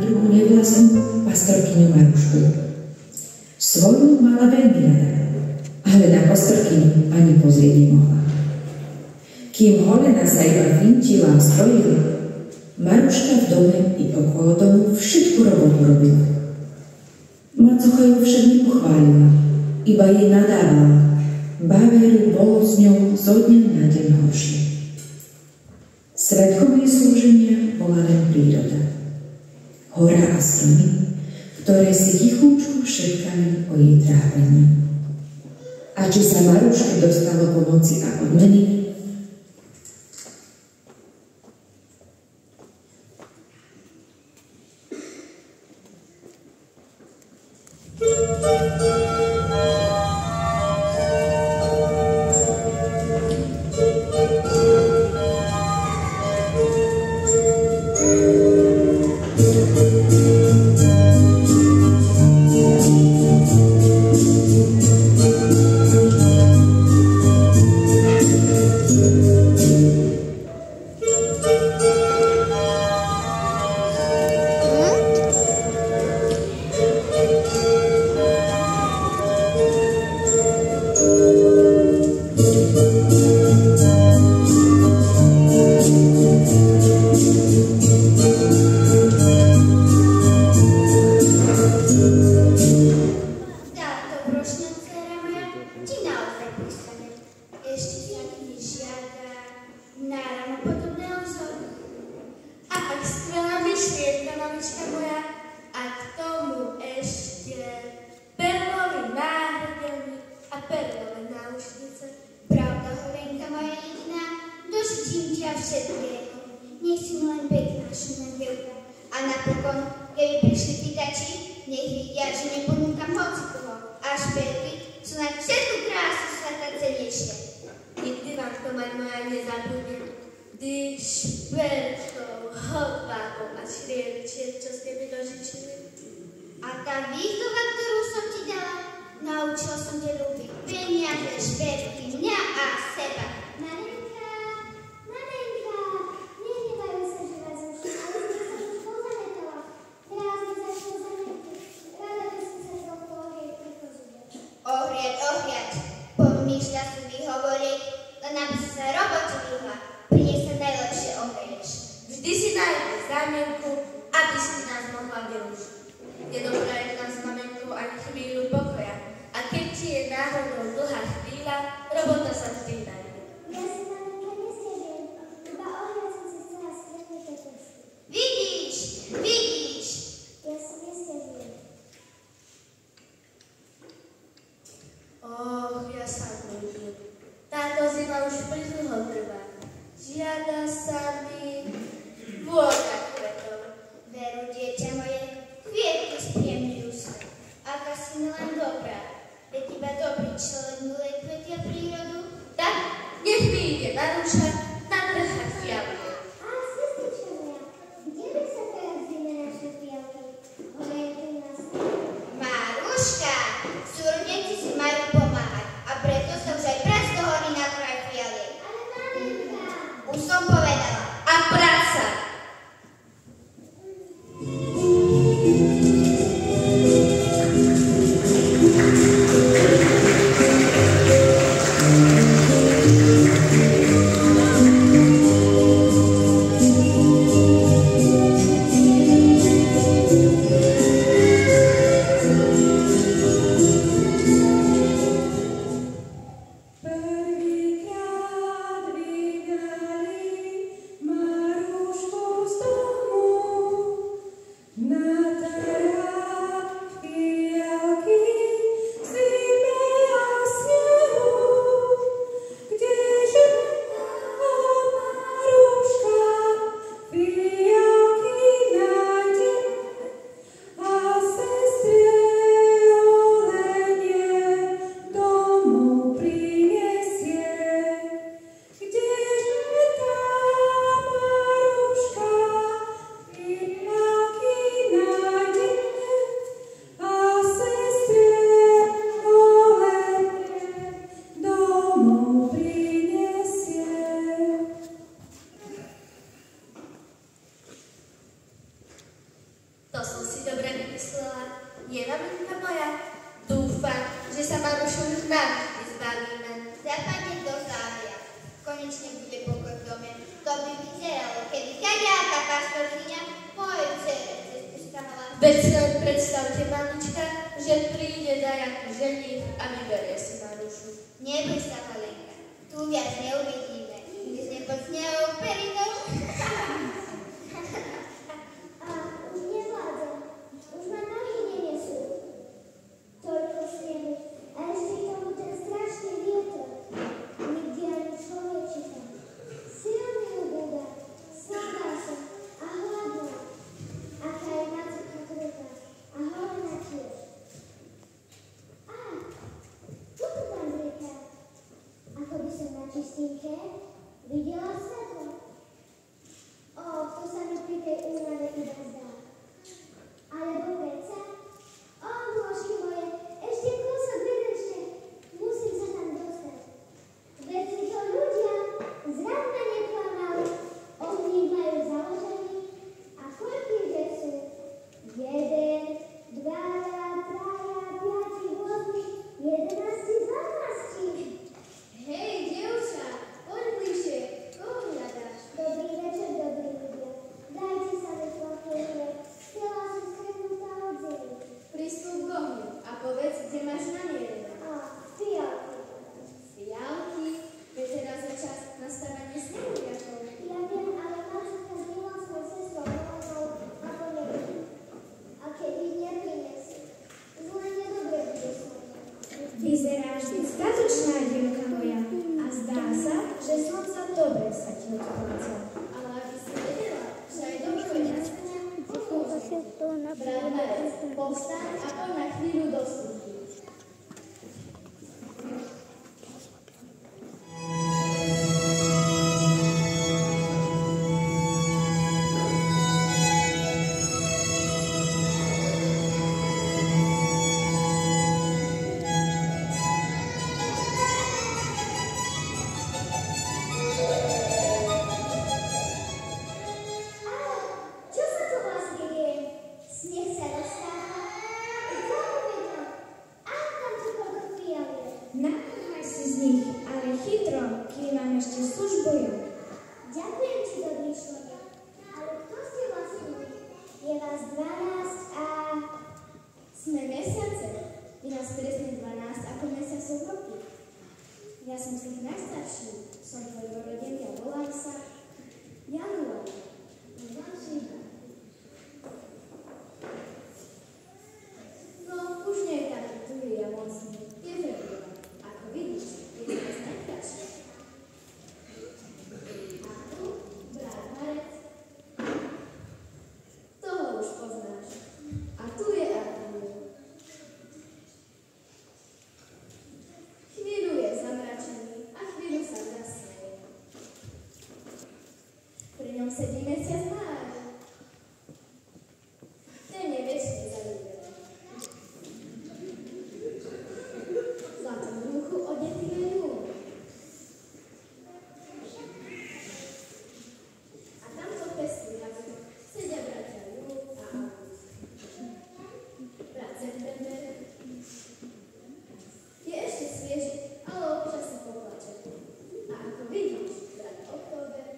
druhú nevlastnú pastorkyňu Marušku. Svoju mala veľmi rada, ale na pastorkyňu ani pozrieť nemohla. Kým Holena sa iba finčila a strojila, Maruška v dome i okolo domu všetku robotu robila. Macocha ju však nepochválila, iba jej nadávala. Báveru bolo s ňou zo dňa na deň horšie. Svedkom jej slúženia bola len príroda. Hora a stromy, ktoré si tichúčku šepkali o jej trápení. A či sa Maruške dostalo pomoci a odmeny? navždy zbavíme. Zapadne do zária. Konečne bude pokoj v dome. To by vyzeralo, keby kaďáka pastorkyňa mojej dcere cestu stahala. Veď si len predstavte, mamička, že príde dajaký ženích a vyberie si Marušu. Neboj sa, Helenka. Tu viac neuvidíme. Keď sme pod snehovou perinou. A už nevládzem. Už ma nohy nenesú. Toľko snehu. A ešte k tomu ten strašný vietor. Nikdy ani človečika. Silný ubúda. Slabá som. A hladná. Aká je matka kruta. A holená tiež. Á, tu tam rieka. Ako by som na čistinke videla svetlo. Ó, to sa mi pri tej únave iba zdá. Alebo predsa? Ó, nôžky moje, ešte kúsok vydržte. Musím sa tam dostať. Veď to ľudia zradne neklamali. Ohník majú založený. A koľký že sú? 1, 2, 3, 5, 8, 11, 12. Hej, dievča, poď bližšie. Koho hľadáš? Dobrý večer, dobrí ľudia. Dajte sa mi chvíľu. Chcela som skrenúť od zemi. Pristup k ohňu a povedz, kde máš namierené. Á, fialky. Fialky, veď teraz je čas na stavanie snehuliakov. Ja viem, ale mačka s milosnou sestrou Helenou a to nevidí. A keď ich neprinesú, zle nedobre bude so mnou. Vyzeráš statočná, dievka moja, a zdá sa, že som sa dobre sa ti odchádza. Ale aby si vedela, že aj dobrovoľňa pomôže. Brat Marec, povstaň a poď na chvíľu do služby. Čo sa to vlastne deje? Sneh sa roztáva? Zaujímavé to. Ach, tam čo koľko fialiek. Namáhaj si z nich, ale chytro, kým mám ešte službu ja. Ďakujem ti, dobrý človek. Ale kto ste vlastne vy? Je vás 12 a... Sme mesiace. Je nás presne 12 ako mesiacov roky. Ja som z nich najstarší. Som tvojrodený a volám sa Január. No, už nie je taký tuhý a mocný. Je február. Ako vidíš, je to nás najkrajšie. A tu, brat Marec. Toho už poznáš. A tu je Apríl. Chvíľu je zamračený a chvíľu sa zasmeje. Pri ňom sedí mesiac máj. Ten je večne zalúbený. V zlatom rúchu odetý je lún. A tamto pestný jazyk sedia bratia Júl a August. Brat September je ešte svieži, ale občas sa poplače. A ako vidíš, brat Október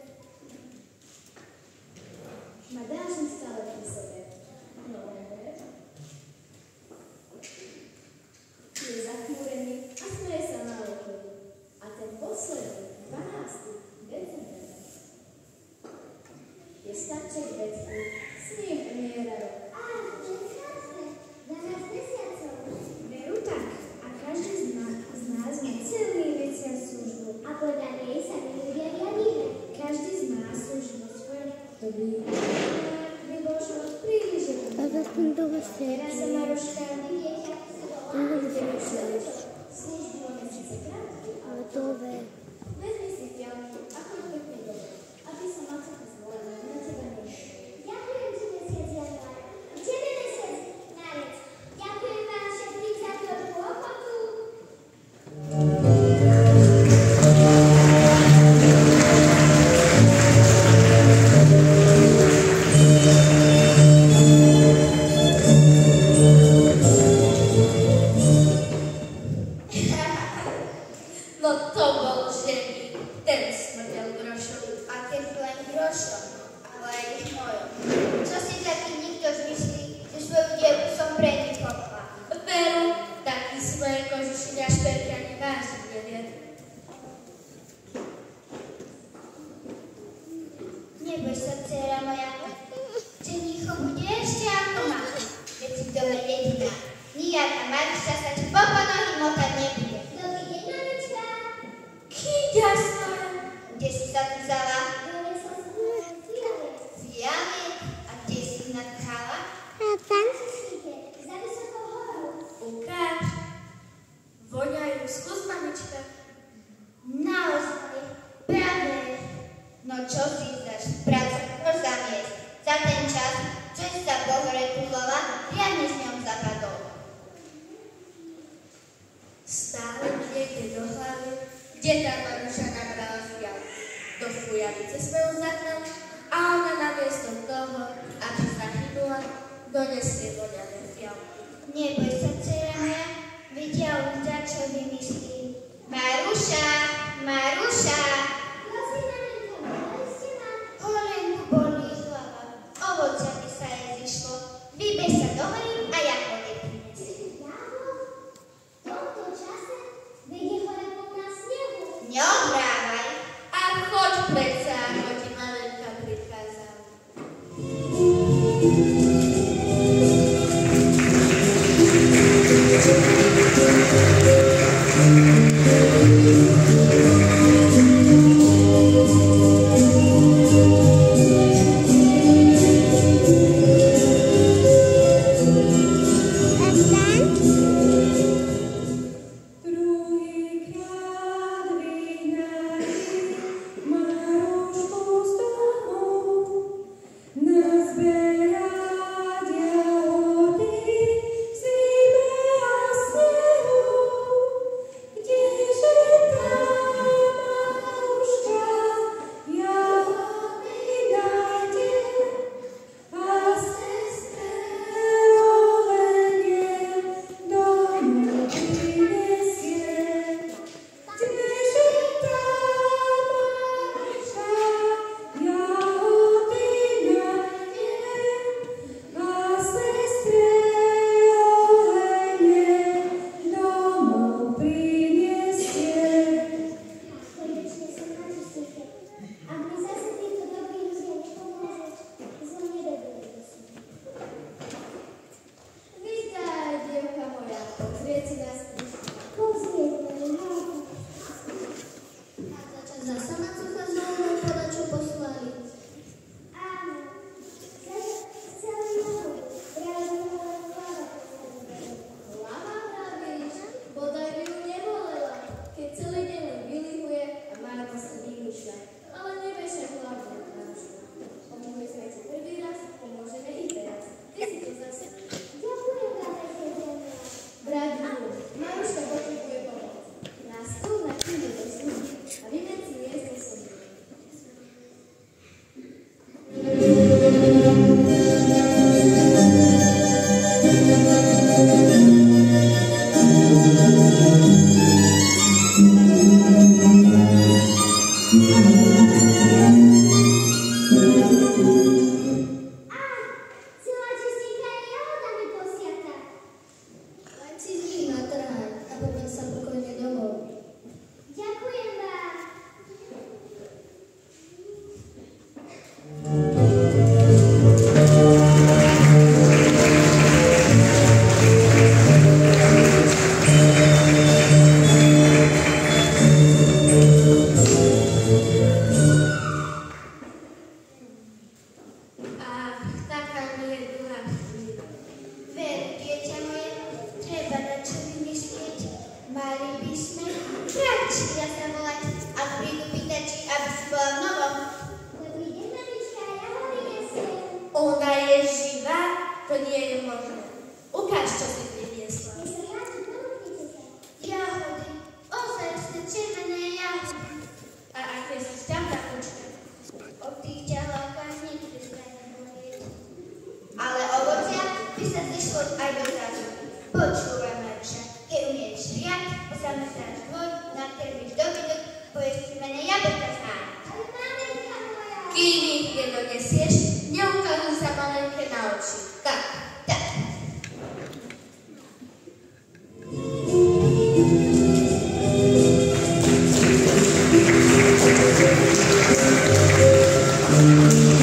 má dážnik stále pri sebe. November je zachmúrený a smeje sa málo kedy. A ten posledný, 12. december, je starček vedký, s ním umiera rok. Á, to je krásne. 12 mesiacov. Veru tak, a každý z nás má celý mesiac službu. A podľa nej sa mi ľudia riadíme. Každý z nás slúži vo svojom období. By bol život príliš jednoduchý. Teraz sa Maruška Viete, ako sa volá? Službu máme síce krátku, ale vezmi si fialky a choď pekne dole, aby sa matka zvolala na teba nešla. Ďakujem ti, mesiac január. Neboj sa, dcéra moja. Ženícho bude ešte ako mama. Keď si v dome jediná. Nijaká Mariša sa ti po nohy motať nebude. Dobrý deň, mamička. Jasná. Kde si sa tu vzala? Donesla som fialet. Fialet? A kde si ich natchala? Tam si síte, za vysokou horou. Ukáž. Voňajú, skús, mamička. Naozaj, pravde. No čo si zaš, práca zamiesť. Za ten čas, čo si sa po hore túlala, riadne s ňom zapadol. Stále mi niekde do hlavy, kde tá Maruša nabrala fialu. Do fujalice svojou zahnala a ona namiesto toho, aby sa hynula, donesie voňané fialky. Neboj sa, dcera moja, vedia už za čo vymyslí. Maruša, Maruša! Prosím, maminka, mali ste ma? Horenku bolí hlava, ovocia by sa jej zišlo. Vybež sa do hory a ja ho neprinesiem. Jáno? V tomto čase vedie hore plná snehu. Neohrávaj. A choď predsa, ako ti malenka prikázala. To nie je možné. Ukáž, čo si priniesla. Jahody, ozajstné červené jahody. A aké sú tam takočka? O tých ťahákach nikdy sa nepovie. Ale ovocia by sa zišlo aj do zásoby. Počúvaj, Maruša, keď umieš riad, zametáš dvor, nakrmiš dobytok, poješ si mene jablka z ána. Ale maminka moja. Kým ich nedonesieš, neukazuj sa malenke na oči. Tak. Thank you.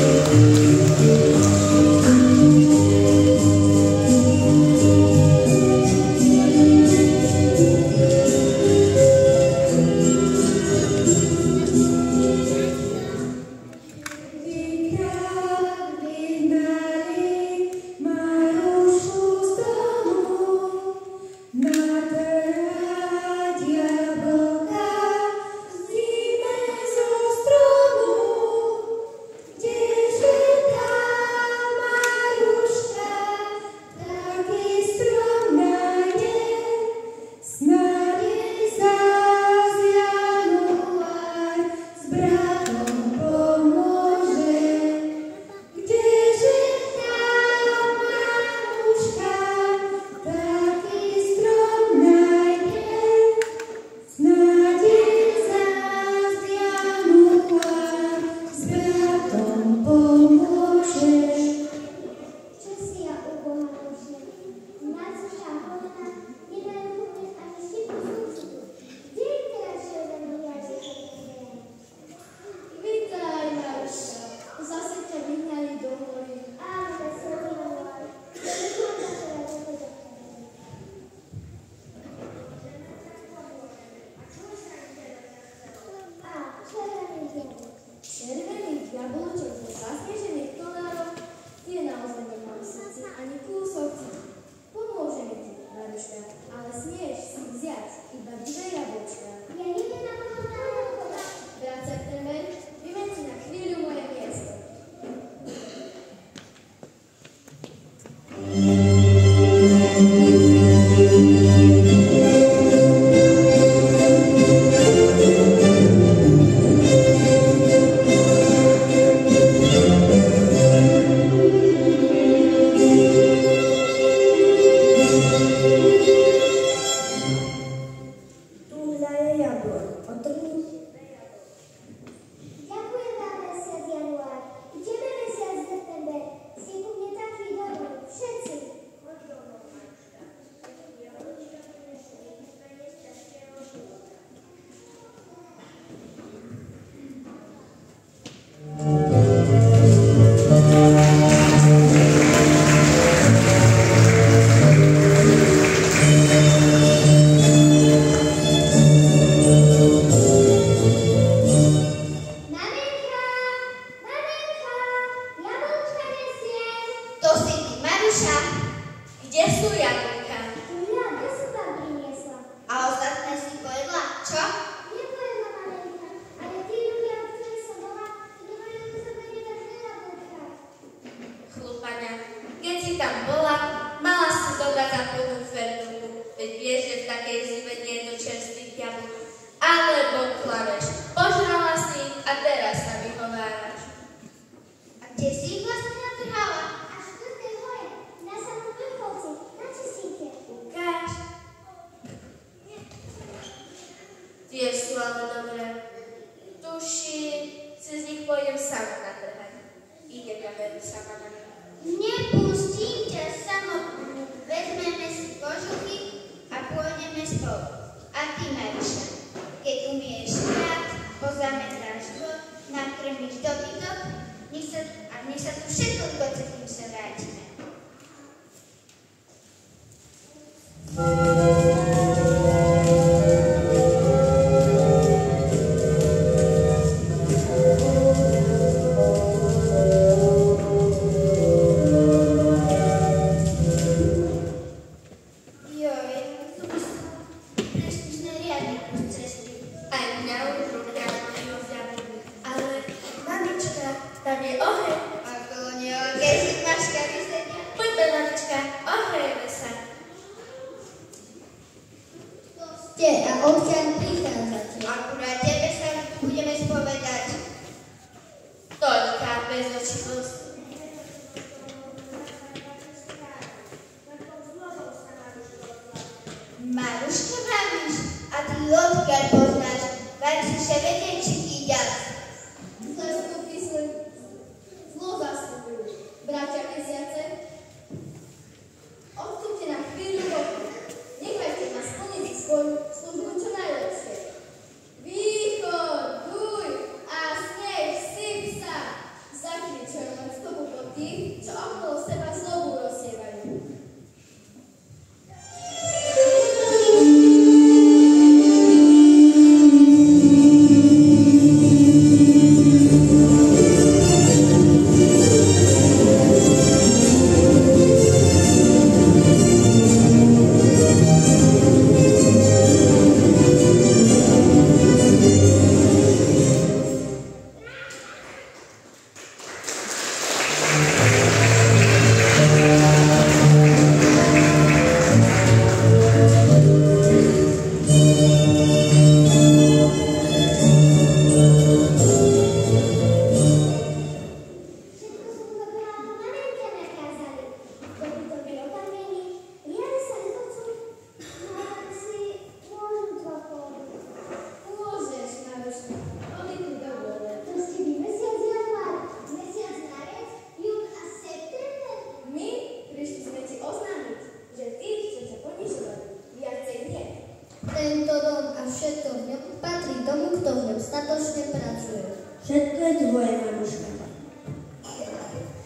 Tento dom a všetko v ňom patrí tomu, kto v ňom statočne pracuje. Všetko je tvoje, Maruška.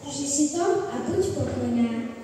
Ži si to a buď pokojná.